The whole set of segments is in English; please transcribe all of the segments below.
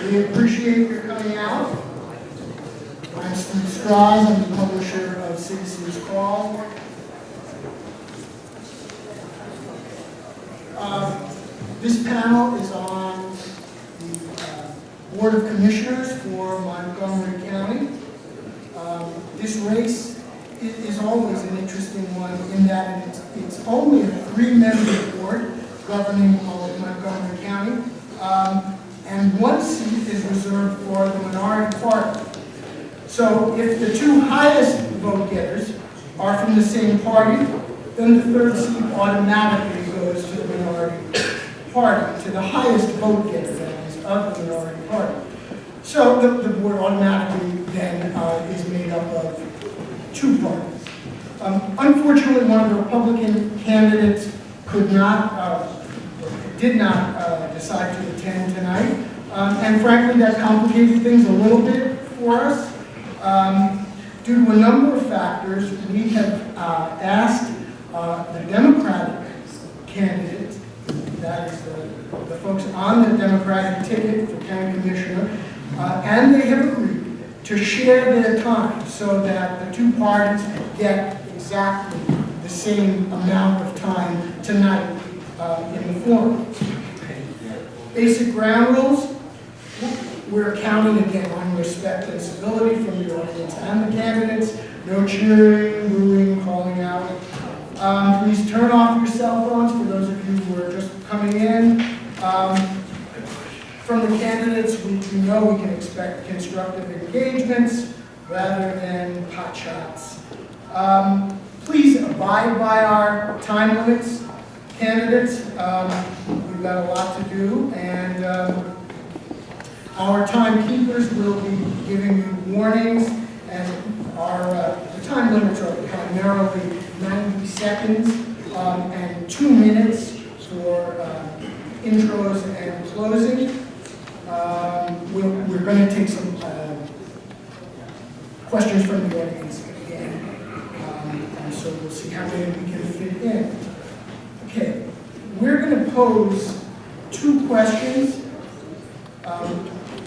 We appreciate your coming out. I'm Steve Strauss, I'm the publisher of Citizens Call. This panel is on the Board of Commissioners for Montgomery County. This race is always an interesting one in that it's only a 3-member board governing all of Montgomery County, and one seat is reserved for the minority party. So if the two highest vote getters are from the same party, then the third seat automatically goes to the minority party, to the highest vote getter, that is, of the minority party. So the board automatically then is made up of two parties. Unfortunately, one of the Republican candidates did not decide to attend tonight, and frankly, that complicated things a little bit for us. Due to a number of factors, we have asked the Democratic candidate, that is the folks on the Democratic ticket for county commissioner, and they have agreed to share their time so that the two parties get exactly the same amount of time tonight in the forum. Basic ground rules. We're counting again on respect and civility from the audience and the candidates. No cheering, booing, calling out. Please turn off your cell phones for those of you who are just coming in. From the candidates, we know we can expect constructive engagements rather than pot shots. Please abide by our time limits, candidates. We've got a lot to do, and our timekeepers will be giving you warnings, and the time limits are primarily 90 seconds and 2 minutes for intros and closing. We're going to take some questions from the audience again, and so we'll see how many we can fit in. Okay, we're going to pose 2 questions.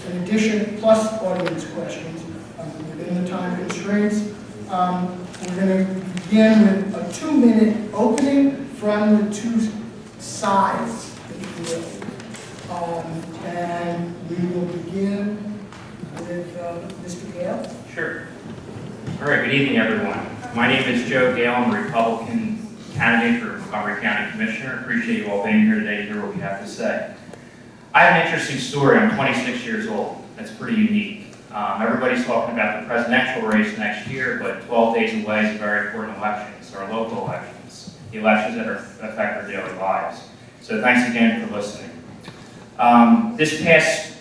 In addition, plus audience questions within the time constraints. We're going to begin with a 2-minute opening from the two sides, if you will. And we will begin with Mr. Gale. Sure. All right, good evening, everyone. My name is Joe Gale. I'm a Republican candidate for Montgomery County Commissioner. Appreciate you all being here today to hear what we have to say. I have an interesting story. I'm 26 years old. That's pretty unique. Everybody's talking about the presidential race next year, but 12 days away is a very important election. It's our local elections, the elections that affect our daily lives. So thanks again for listening. This past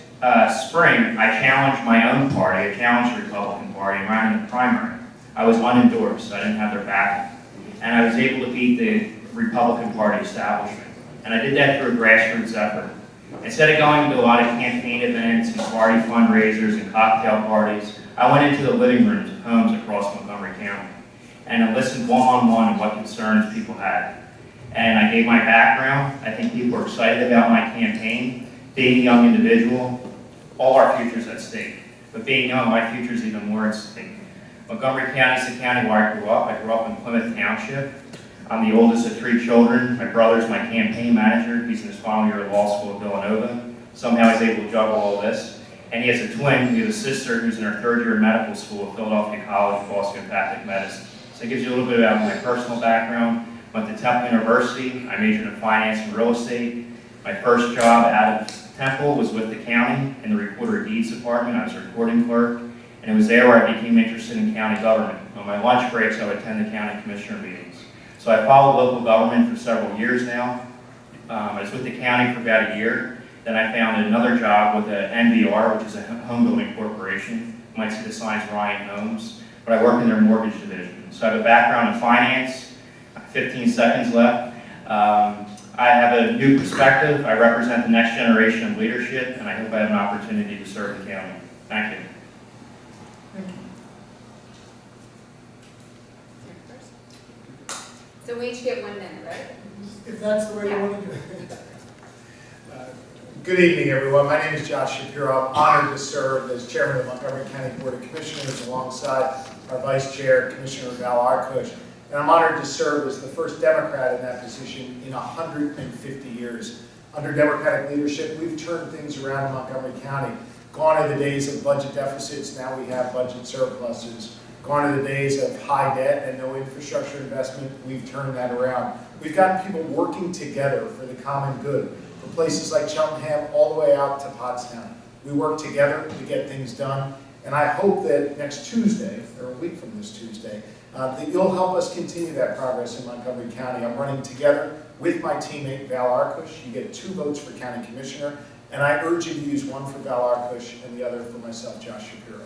spring, I challenged my own party, I challenged the Republican Party, and ran in the primary. I was unendorsed, so I didn't have their backing. And I was able to beat the Republican Party establishment. And I did that through a grassroots effort. Instead of going to a lot of campaign events and party fundraisers and cocktail parties, I went into the living rooms of homes across Montgomery County. And I listened one-on-one to what concerns people had. And I gave my background. I think people are excited about my campaign. Being a young individual, all our future's at stake. But being young, my future's even more at stake. Montgomery County is the county where I grew up. I grew up in Plymouth Township. I'm the oldest of 3 children. My brother's my campaign manager. He's in his final year of law school at Villanova. Somehow he's able to juggle all this. And he has a twin. We have a sister who's in her 3rd year of medical school at Philadelphia College of Osteopathic Medicine. So it gives you a little bit about my personal background. Went to Temple University. I majored in finance and real estate. My first job out of Temple was with the county in the Recorder of Deeds Department. I was a recording clerk. And it was there where I became interested in county government. On my lunch breaks, I would attend the county commissioner meetings. So I followed local government for several years now. I was with the county for about a year. Then I found another job with the NBR, which is a home building corporation. You might see the signs Ryan Homes. But I work in their mortgage division. So I have a background in finance. 15 seconds left. I have a new perspective. I represent the next generation of leadership, and I hope I have an opportunity to serve the county. Thank you. Thank you. So we each get 1 minute, right? If that's the way you want to do it. Good evening, everyone. My name is Josh Shapiro. I'm honored to serve as chairman of the Montgomery County Board of Commissioners alongside our vice chair, Commissioner Val Arkush. And I'm honored to serve as the first Democrat in that position in 150 years. Under Democratic leadership, we've turned things around in Montgomery County. Gone are the days of budget deficits, now we have budget surpluses. Gone are the days of high debt and no infrastructure investment, we've turned that around. We've gotten people working together for the common good, from places like Cheltenham all the way out to Pottstown. We work together to get things done, and I hope that next Tuesday, or a week from this Tuesday, that you'll help us continue that progress in Montgomery County. I'm running together with my teammate Val Arkush. You get 2 votes for county commissioner, and I urge you to use one for Val Arkush and the other for myself, Josh Shapiro.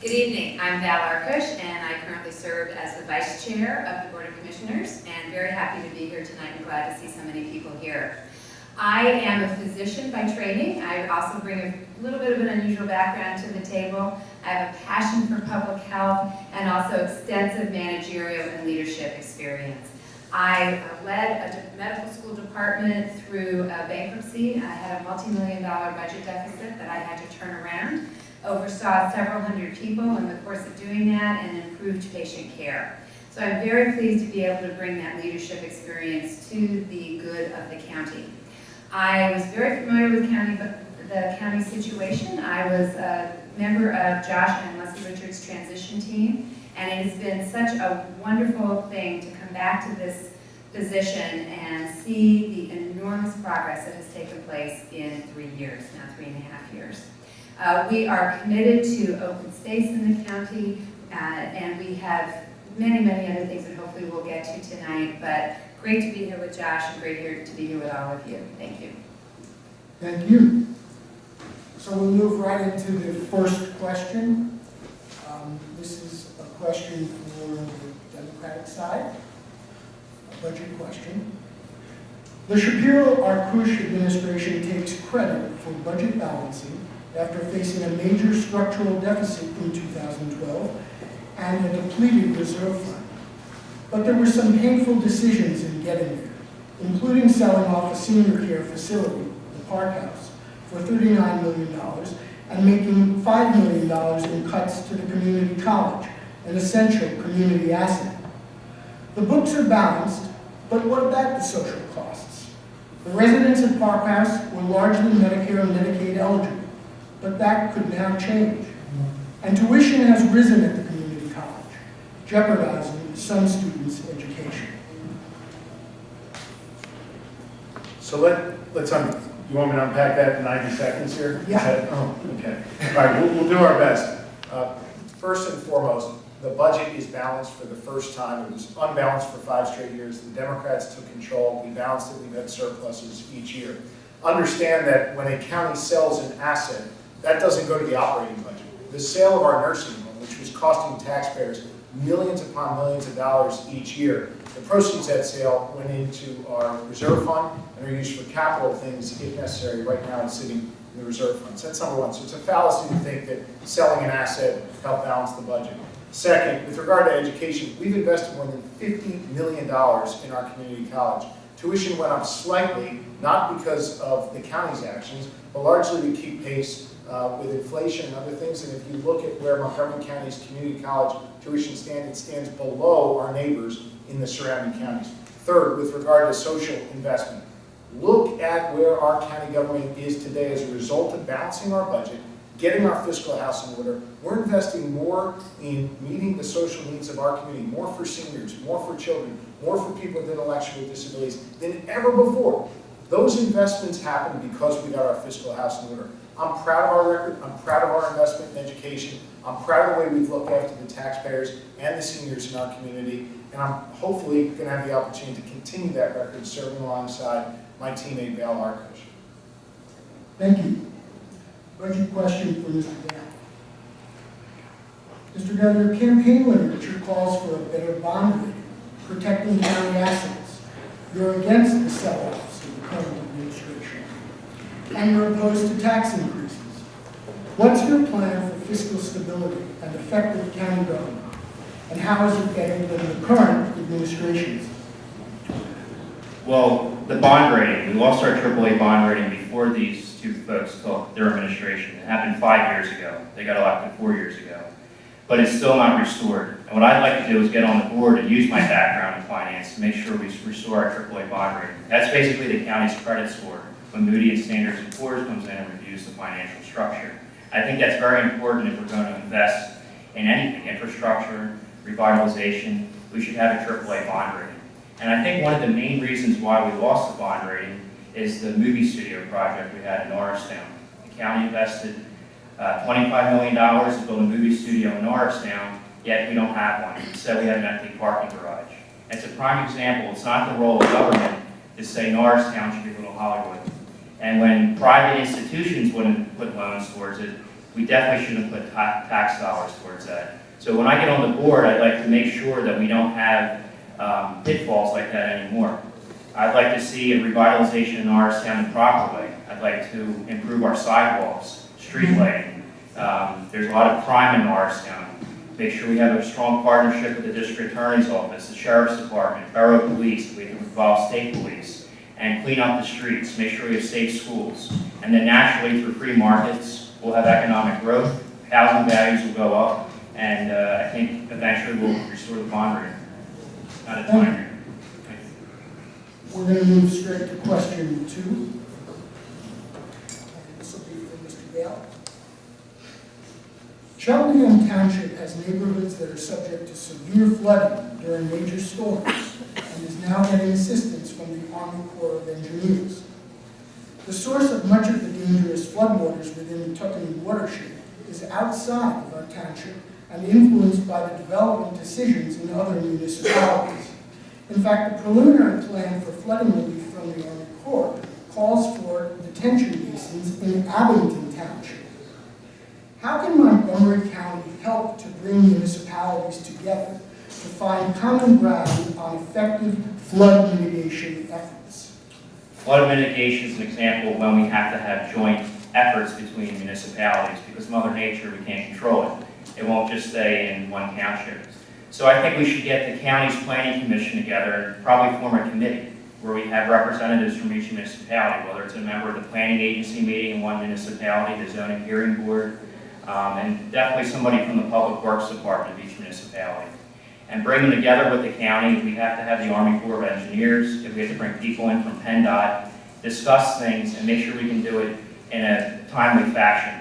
Good evening, I'm Val Arkush, and I currently serve as the Vice Chair of the Board of Commissioners, and very happy to be here tonight and glad to see so many people here. I am a physician by training. I also bring a little bit of an unusual background to the table. I have a passion for public health and also extensive managerial and leadership experience. I led a medical school department through bankruptcy. I had a multi-million-dollar budget deficit that I had to turn around, oversaw several hundred people in the course of doing that, and improved patient care. So I'm very pleased to be able to bring that leadership experience to the good of the county. I was very familiar with the county situation. I was a member of Josh and Leslie Richards' transition team, and it has been such a wonderful thing to come back to this position and see the enormous progress that has taken place in 3 years, now 3.5 years. We are committed to open space in the county, and we have many, many other things that hopefully we'll get to tonight, but great to be here with Josh and great to be here with all of you. Thank you. Thank you. So we'll move right into the first question. This is a question for the Democratic side, a budget question. The Shapiro-Arkush administration takes credit for budget balancing after facing a major structural deficit in 2012 and a depleted reserve fund. But there were some painful decisions in getting there, including selling off a senior care facility, the Park House, for $39 million and making $5 million in cuts to the community college, an essential community asset. The books are balanced, but what about the social costs? The residents at Park House were largely Medicare and Medicaid eligible, but that could now change. And tuition has risen at the community college, jeopardizing some students' education. So let's you want me to unpack that in 90 seconds here? Yeah. Oh, okay. All right, we'll do our best. First and foremost, the budget is balanced for the first time. It was unbalanced for 5 straight years. The Democrats took control. We balanced it. We've had surpluses each year. Understand that when a county sells an asset, that doesn't go to the operating budget. The sale of our nursing home, which was costing taxpayers millions upon millions of dollars each year, the proceeds of that sale went into our reserve fund and are used for capital things if necessary. Right now it's sitting in the reserve fund. So that's number one. So it's a fallacy to think that selling an asset helped balance the budget. Second, with regard to education, we've invested more than $50 million in our community college. Tuition went up slightly, not because of the county's actions, but largely to keep pace with inflation and other things. And if you look at where Montgomery County's community college tuition stands, it stands below our neighbors in the surrounding counties. Third, with regard to social investment, look at where our county government is today as a result of balancing our budget, getting our fiscal house in order. We're investing more in meeting the social needs of our community, more for seniors, more for children, more for people with intellectual disabilities than ever before. Those investments happen because we got our fiscal house in order. I'm proud of our record. I'm proud of our investment in education. I'm proud of the way we've looked after the taxpayers and the seniors in our community. And I'm hopefully going to have the opportunity to continue that record serving alongside my teammate Val Arkush. Thank you. Budget question for Mr. Gale. Mr. Gale, your campaign literature calls for a better bond rating, protecting county assets. You're against the sell-offs of the current administration, and you're opposed to tax increases. What's your plan for fiscal stability and effective county government, and how is it better than the current administration's? Well, The bond rating, we lost our AAA bond rating before these two folks took their administration. It happened 5 years ago. They got elected 4 years ago. But it's still not restored. And what I'd like to do is get on the board and use my background in finance to make sure we restore our AAA bond rating. That's basically the county's credit score when Moody and Standard & Poor's comes in and reviews the financial structure. I think that's very important if we're going to invest in anything, infrastructure, revitalization. We should have a AAA bond rating. And I think one of the main reasons why we lost the bond rating is the movie studio project we had in Norristown. The county invested $25 million to build a movie studio in Norristown, yet we don't have one. Instead, we have an empty parking garage. It's a prime example. It's not the role of government to say Norristown should be Little Hollywood. And when private institutions wouldn't put loans towards it, we definitely shouldn't put tax dollars towards that. So when I get on the board, I'd like to make sure that we don't have pitfalls like that anymore. I'd like to see a revitalization in Norristown the proper way. I'd like to improve our sidewalks, street lighting. There's a lot of crime in Norristown. Make sure we have a strong partnership with the district attorney's office, the sheriff's department, borough police, we can involve state police, and clean up the streets, make sure we have safe schools. And then naturally, through free markets, we'll have economic growth, housing values will go up, and I think eventually we'll restore the bond rating. Not a time here. We're going to move straight to question 2. And this will be for Mr. Gale. Cheltenham Township has neighborhoods that are subject to severe flooding during major storms and is now getting assistance from the Army Corps of Engineers. The source of much of the dangerous floodwaters within the Tuckerton watershed is outside of our township and influenced by the development decisions in other municipalities. In fact, the preliminary plan for flooding relief from the Army Corps calls for detention basins in Abington Township. How can Montgomery County help to bring municipalities together to find common ground on effective flood mitigation efforts? Flood mitigation is an example of when we have to have joint efforts between municipalities because Mother Nature, we can't control it. It won't just stay in one township. So I think we should get the county's planning commission together and probably form a committee where we have representatives from each municipality, whether it's a member of the planning agency meeting in one municipality, the zoning hearing board, and definitely somebody from the public works department of each municipality. And bring them together with the county. We have to have the Army Corps of Engineers. If we have to bring people in from PennDOT, discuss things and make sure we can do it in a timely fashion.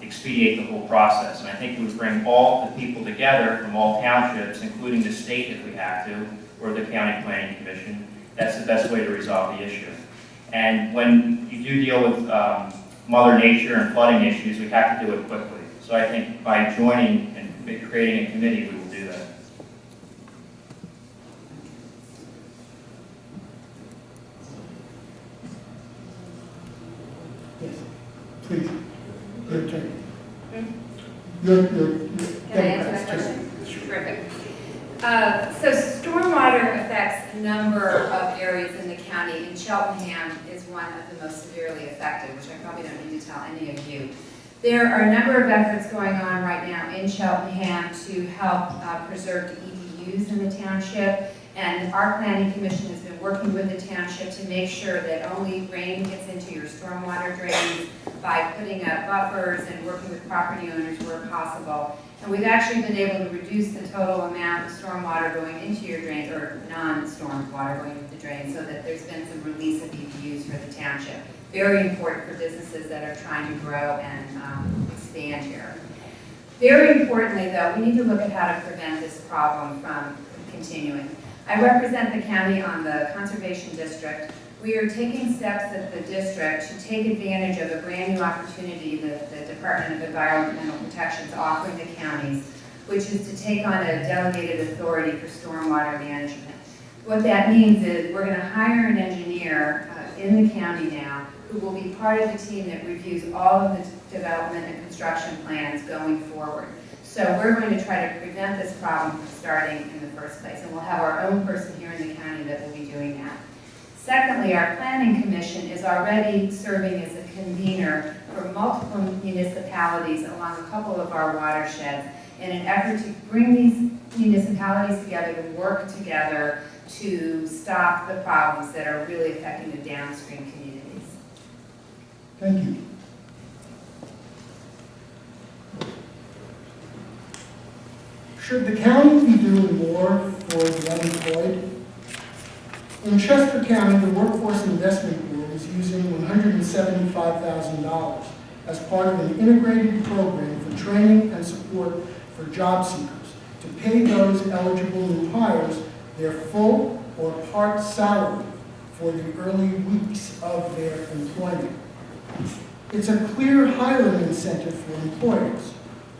Expedite the whole process. And I think we would bring all the people together from all townships, including the state if we have to, or the county planning commission. That's the best way to resolve the issue. And when you do deal with Mother Nature and flooding issues, we have to do it quickly. So I think by joining and creating a committee, we will do that. Yes, please. Your turn. Can I answer that question? Terrific. So stormwater affects a number of areas in the county, and Cheltenham is one of the most severely affected, which I probably don't need to tell any of you. There are a number of efforts going on right now in Cheltenham to help preserve the EDUs in the township, and our planning commission has been working with the township to make sure that only rain gets into your stormwater drains by putting up buffers and working with property owners where possible. And we've actually been able to reduce the total amount of stormwater going into your drains, or non-storm water going into the drains, so that there's been some release of EDUs for the township. Very important for businesses that are trying to grow and expand here. Very importantly, though, we need to look at how to prevent this problem from continuing. I represent the county on the Conservation District. We are taking steps at the district to take advantage of a brand new opportunity that the Department of Environmental Protection is offering the counties, which is to take on a delegated authority for stormwater management. What that means is we're going to hire an engineer in the county now who will be part of the team that reviews all of the development and construction plans going forward. So we're going to try to prevent this problem from starting in the first place, and we'll have our own person here in the county that will be doing that. Secondly, our planning commission is already serving as a convener for multiple municipalities along a couple of our watersheds in an effort to bring these municipalities together to work together to stop the problems that are really affecting the downstream communities. Thank you. Should the county be doing more for the unemployed? In Chester County, the Workforce Investment Board is using $175,000 as part of an integrated program for training and support for job seekers to pay those eligible new hires their full or part salary for the early weeks of their employment. It's a clear hiring incentive for employers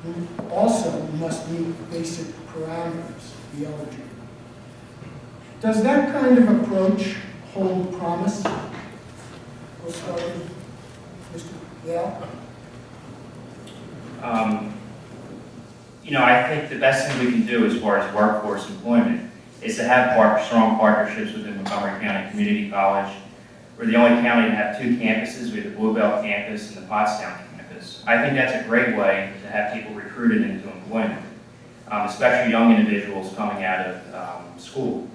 who also must meet basic parameters to be eligible. Does that kind of approach hold promise? We'll start with Mr. Yale. I think the best thing we can do as far as workforce employment is to have strong partnerships within Montgomery County Community College. We're the only county to have 2 campuses. We have the Bluebell campus and the Pottstown campus. I think that's a great way to have people recruited into employment, especially young individuals coming out of school.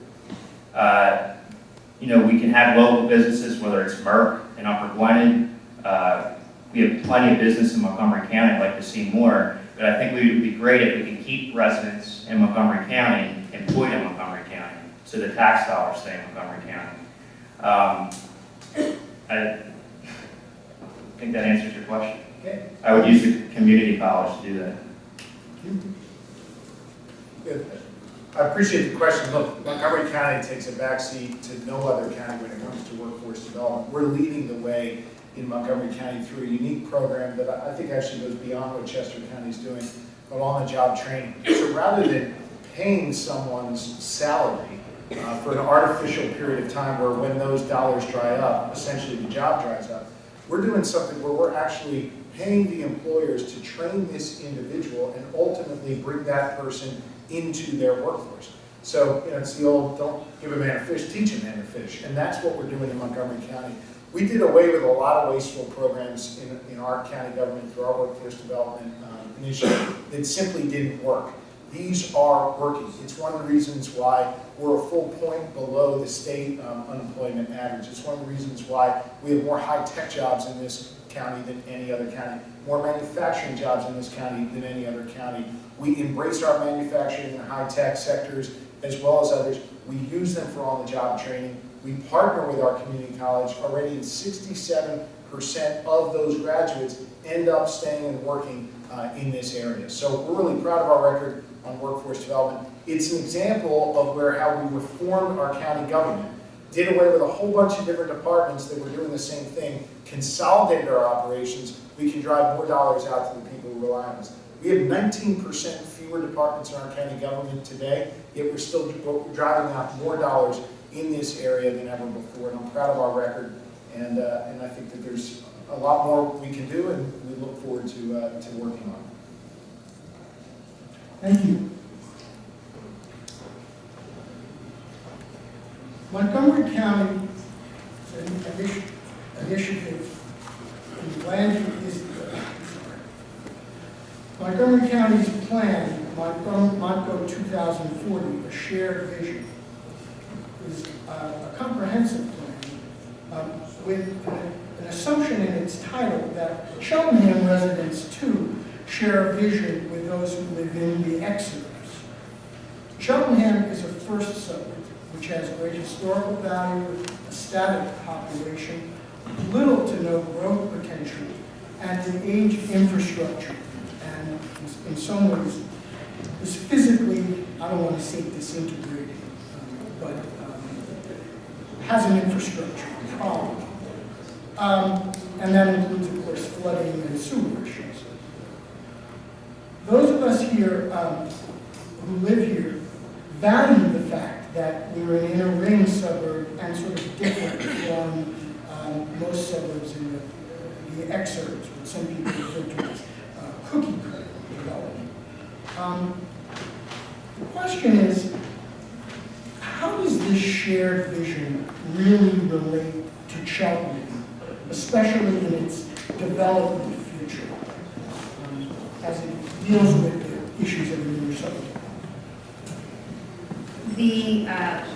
We can have local businesses, whether it's Merck and Upper Gwinnett. We have plenty of business in Montgomery County. I'd like to see more, but I think it would be great if we can keep residents in Montgomery County employed in Montgomery County, so the tax dollars stay in Montgomery County. I think that answers your question. Okay. I would use the community college to do that. I appreciate the question. Look, Montgomery County takes a backseat to no other county when it comes to workforce development. We're leading the way in Montgomery County through a unique program that I think actually goes beyond what Chester County is doing, but on-the-job training. So rather than paying someone's salary for an artificial period of time where when those dollars dry up, essentially the job dries up, we're doing something where we're actually paying the employers to train this individual and ultimately bring that person into their workforce. So it's the old, don't give a man a fish, teach a man to fish. And that's what we're doing in Montgomery County. We did away with a lot of wasteful programs in our county government through our workforce development initiative that simply didn't work. These are working. It's one of the reasons why we're a full point below the state unemployment average. It's one of the reasons why we have more high-tech jobs in this county than any other county, more manufacturing jobs in this county than any other county. We embrace our manufacturing and high-tech sectors as well as others. We use them for on-the-job training. We partner with our community college. Already 67% of those graduates end up staying and working in this area. So we're really proud of our record on workforce development. It's an example of how we reformed our county government, did away with a whole bunch of different departments that were doing the same thing, consolidated our operations. We can drive more dollars out to the people who rely on us. We have 19% fewer departments in our county government today, yet we're still driving out more dollars in this area than ever before. And I'm proud of our record, and I think that there's a lot more we can do, and we look forward to working on it. Thank you. Montgomery County initiative in land is Montgomery County's plan, Montgo 2040, a shared vision, is a comprehensive plan with an assumption in its title that Cheltenham residents too share a vision with those who live in the exurbs. Cheltenham is a first suburb which has great historical value, a static population, little to no growth potential, and an aged infrastructure. And in some ways, is physically, I don't want to say disintegrated, but has an infrastructure problem. And that includes, of course, flooding and sewer issues. Those of us here who live here value the fact that we're an inner ring suburb and sort of different from most suburbs in the exurbs, what some people refer to as cookie cutter development. The question is, how does this shared vision really relate to Cheltenham, especially in its development future, as it deals with issues that are in your subject? The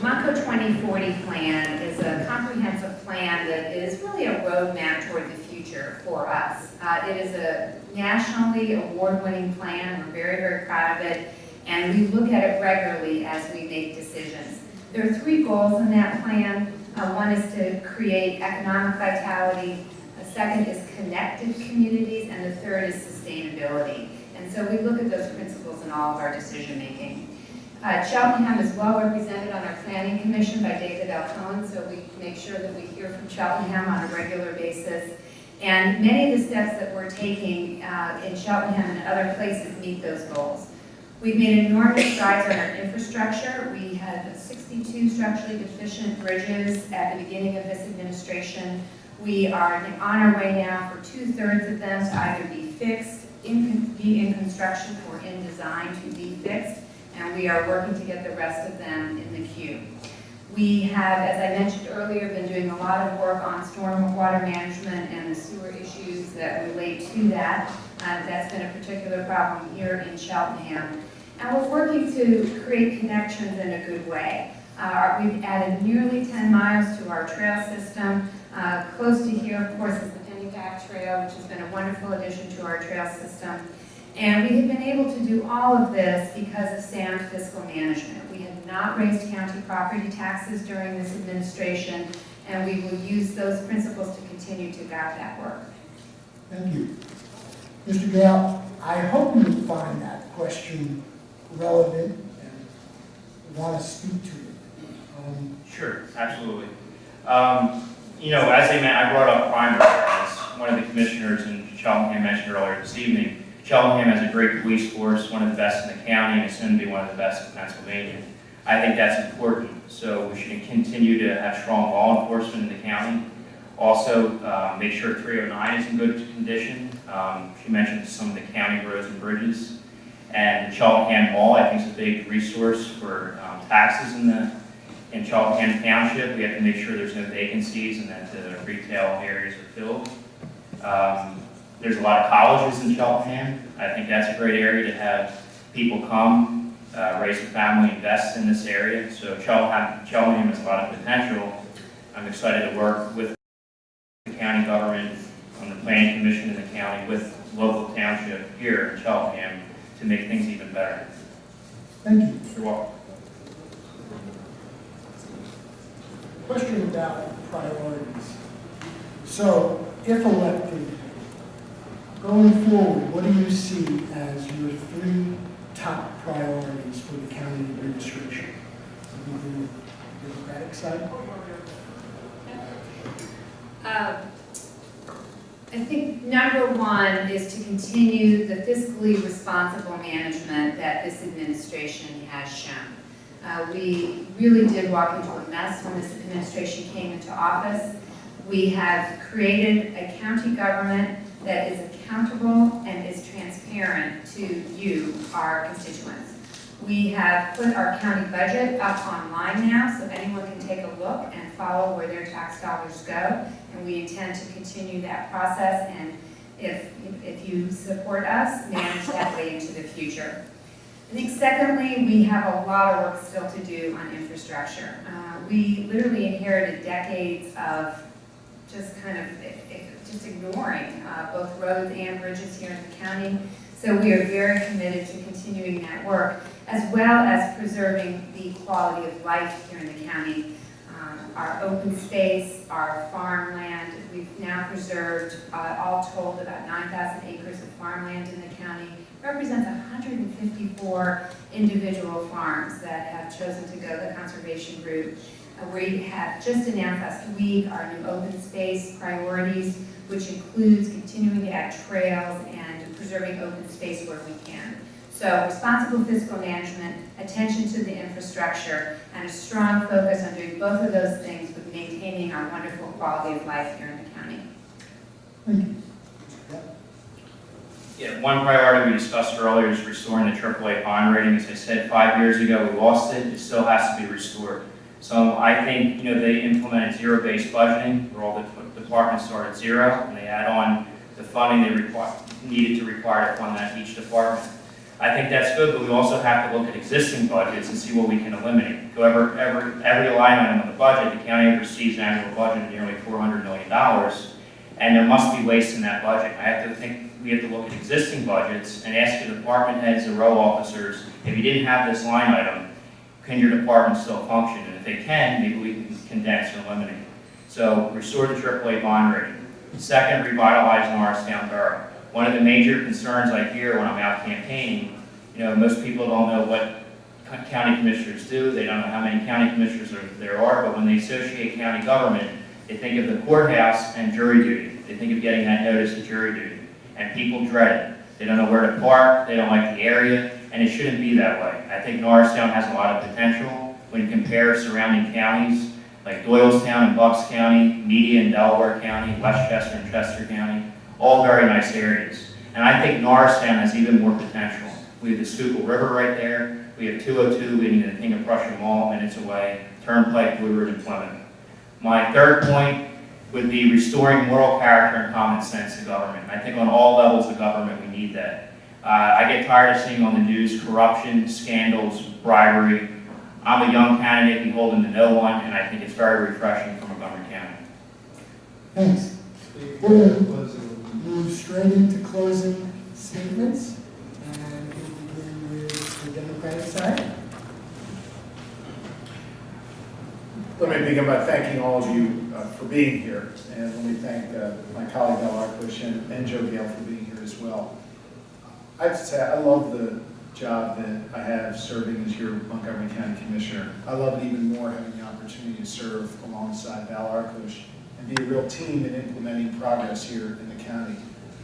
Monco 2040 plan is a comprehensive plan that is really a roadmap toward the future for us. It is a nationally award-winning plan. We're very, very proud of it, and we look at it regularly as we make decisions. There are 3 goals in that plan. One is to create economic vitality, the second is connected communities, and the third is sustainability. And so we look at those principles in all of our decision-making. Cheltenham is well represented on our planning commission by David Alcone, so we make sure that we hear from Cheltenham on a regular basis. And many of the steps that we're taking in Cheltenham and other places meet those goals. We've made enormous strides on our infrastructure. We had 62 structurally deficient bridges at the beginning of this administration. We are on our way now for 2/3 of them to either be fixed, be in construction, or in design to be fixed. And we are working to get the rest of them in the queue. We have, as I mentioned earlier, been doing a lot of work on stormwater management and the sewer issues that relate to that. That's been a particular problem here in Cheltenham. And we're working to create connections in a good way. We've added nearly 10 miles to our trail system. Close to here, of course, is the Pennypack Trail, which has been a wonderful addition to our trail system. And we have been able to do all of this because of sound fiscal management. We have not raised county property taxes during this administration, and we will use those principles to continue to guide that work. Thank you. Mr. Gale, I hope you find that question relevant and want to speak to it. Sure, absolutely. You know, as I brought up primary, as one of the commissioners in Cheltenham mentioned earlier this evening, Cheltenham has a great police force, one of the best in the county, and soon to be one of the best in Pennsylvania. I think that's important, so we should continue to have strong law enforcement in the county. Also, make sure 309 is in good condition. She mentioned some of the county roads and bridges. And the Cheltenham Mall, I think, is a big resource for taxes in Cheltenham Township. We have to make sure there's no vacancies and that the retail areas are filled. There's a lot of colleges in Cheltenham. I think that's a great area to have people come, raise a family, invest in this area. So Cheltenham has a lot of potential. I'm excited to work with the county government on the planning commission in the county with local township here in Cheltenham to make things even better. Thank you. You're welcome. Question about priorities. So, if elected, going forward, what do you see as your 3 top priorities for the county administration? On the Democratic side? I think number 1 is to continue the fiscally responsible management that this administration has shown. We really did walk into a mess when this administration came into office. We have created a county government that is accountable and is transparent to you, our constituents. We have put our county budget up online now, so anyone can take a look and follow where their tax dollars go. And we intend to continue that process, and if you support us, manage that way into the future. I think secondly, we have a lot of work still to do on infrastructure. We literally inherited decades of just ignoring both roads and bridges here in the county. So we are very committed to continuing that work, as well as preserving the quality of life here in the county. Our open space, our farmland, we've now preserved, all told, about 9,000 acres of farmland in the county. Represents 154 individual farms that have chosen to go the conservation route. We have just announced last week our new open space priorities, which includes continuing to add trails and preserving open space where we can. So responsible fiscal management, attention to the infrastructure, and a strong focus on doing both of those things with maintaining our wonderful quality of life here in the county. Thank you. Yeah, one priority we discussed earlier is restoring the AAA bond rating. As I said, 5 years ago we lost it. It still has to be restored. So I think, they implemented zero-based budgeting, where all the departments start at zero, and they add on the funding they needed to fund that each department. I think that's good, but we also have to look at existing budgets and see what we can eliminate. Go every line item of the budget, the county oversees an annual budget of nearly $400 million, and there must be waste in that budget. We have to look at existing budgets and ask the department heads and row officers, if you didn't have this line item, can your department still function? And if they can, maybe we can condense or eliminate. So restore the AAA bond rating. Second, revitalize Norristown Borough. One of the major concerns I hear when I'm out campaigning, most people don't know what county commissioners do. They don't know how many county commissioners there are, but when they associate county government, they think of the courthouse and jury duty. They think of getting that notice of jury duty. And people dread it. They don't know where to park, they don't like the area, and it shouldn't be that way. I think Norristown has a lot of potential when you compare surrounding counties like Doylestown and Bucks County, Media and Delaware County, Westchester and Chester County, all very nice areas. And I think Norristown has even more potential. We have the Schuylkill River right there. We have 202 leading to the King of Prussia Mall minutes away, Turnpike, Blue Route, and Plymouth. My third point would be restoring moral character and common sense to government. I think on all levels of government we need that. I get tired of seeing on the news corruption, scandals, bribery. I'm a young candidate beholden to no one, and I think it's very refreshing for Montgomery County. Thanks. We're going to move straight into closing statements, and we'll begin with the Democratic side. Let me begin by thanking all of you for being here, and let me thank my colleague Al Arkush and Joe Gale for being here as well. I have to say, I love the job that I have serving as your Montgomery County Commissioner. I love it even more having the opportunity to serve alongside Al Arkush and be a real team in implementing progress here in the county.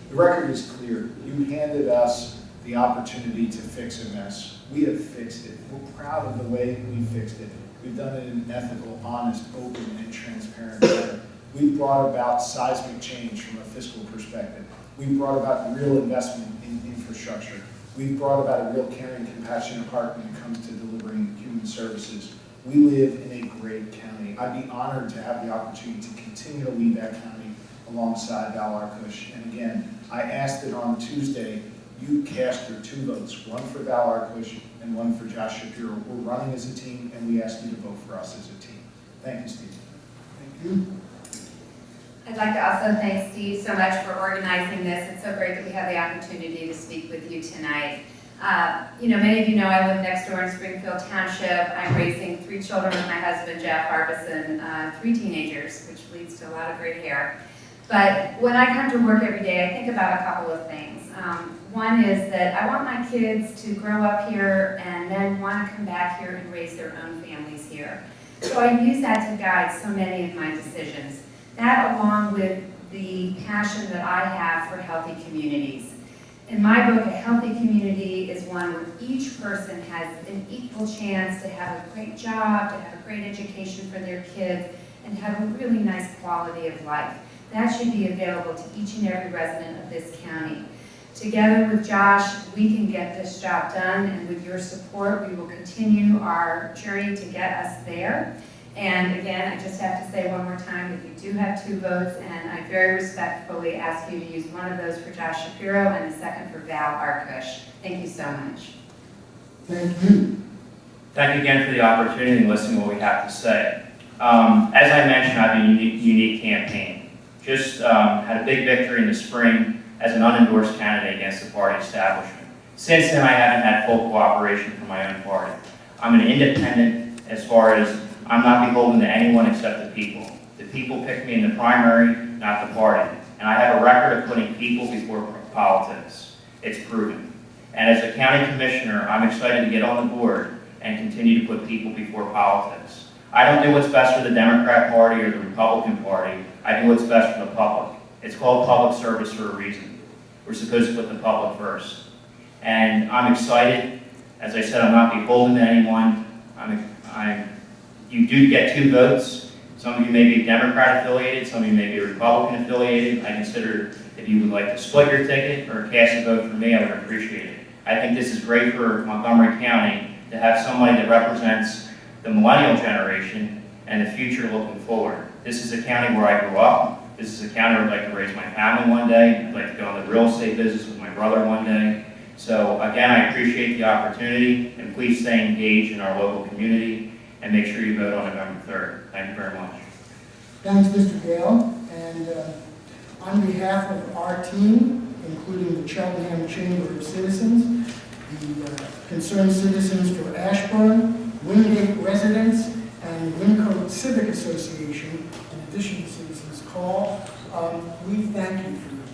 The record is clear. You handed us the opportunity to fix a mess. We have fixed it. We're proud of the way we fixed it. We've done it in an ethical, honest, open, and transparent manner. We've brought about seismic change from a fiscal perspective. We've brought about real investment in infrastructure. We've brought about a real caring, compassionate heart when it comes to delivering human services. We live in a great county. I'd be honored to have the opportunity to continue to lead that county alongside Al Arkush. And again, I ask that on Tuesday, you cast your 2 votes, one for Val Arkush and one for Josh Shapiro. We're running as a team, and we ask you to vote for us as a team. Thank you, Steve. Thank you. I'd like to also thank Steve so much for organizing this. It's so great that we have the opportunity to speak with you tonight. Many of you know I live next door in Springfield Township. I'm raising 3 children with my husband, Jeff Harbison, 3 teenagers, which leads to a lot of great hair. But when I come to work every day, I think about a couple of things. One is that I want my kids to grow up here and then want to come back here and raise their own families here. So I use that to guide so many of my decisions. That along with the passion that I have for healthy communities. In my book, a healthy community is one where each person has an equal chance to have a great job, to have a great education for their kids, and have a really nice quality of life. That should be available to each and every resident of this county. Together with Josh, we can get this job done, and with your support, we will continue our journey to get us there. And again, I just have to say one more time that you do have 2 votes, and I very respectfully ask you to use one of those for Josh Shapiro and the second for Val Arkush. Thank you so much. Thank you. Thank you again for the opportunity to listen to what we have to say. As I mentioned, I have a unique campaign. Just had a big victory in the spring as an unendorsed candidate against the party establishment. Since then, I haven't had full cooperation from my own party. I'm an independent as far as I'm not beholden to anyone except the people. The people picked me in the primary, not the party. And I have a record of putting people before politics. It's proven. And as a county commissioner, I'm excited to get on the board and continue to put people before politics. I don't do what's best for the Democrat Party or the Republican Party. I do what's best for the public. It's called public service for a reason. We're supposed to put the public first. And I'm excited. As I said, I'm not beholden to anyone. You do get 2 votes. Some of you may be Democrat affiliated, some of you may be Republican affiliated. I consider if you would like to split your ticket or cast a vote for me, I would appreciate it. I think this is great for Montgomery County to have somebody that represents the millennial generation and the future looking forward. This is a county where I grew up. This is a county where I'd like to raise my family one day. I'd like to go in the real estate business with my brother one day. So again, I appreciate the opportunity, and please stay engaged in our local community, and make sure you vote on November 3rd. Thank you very much. Thanks, Mr. Gale. And on behalf of our team, including the Cheltenham Chamber of Citizens, the Concerned Citizens for Ashburn, Wingate Residents, and Wyncote Civic Association, in addition to Citizens Call, we thank you for your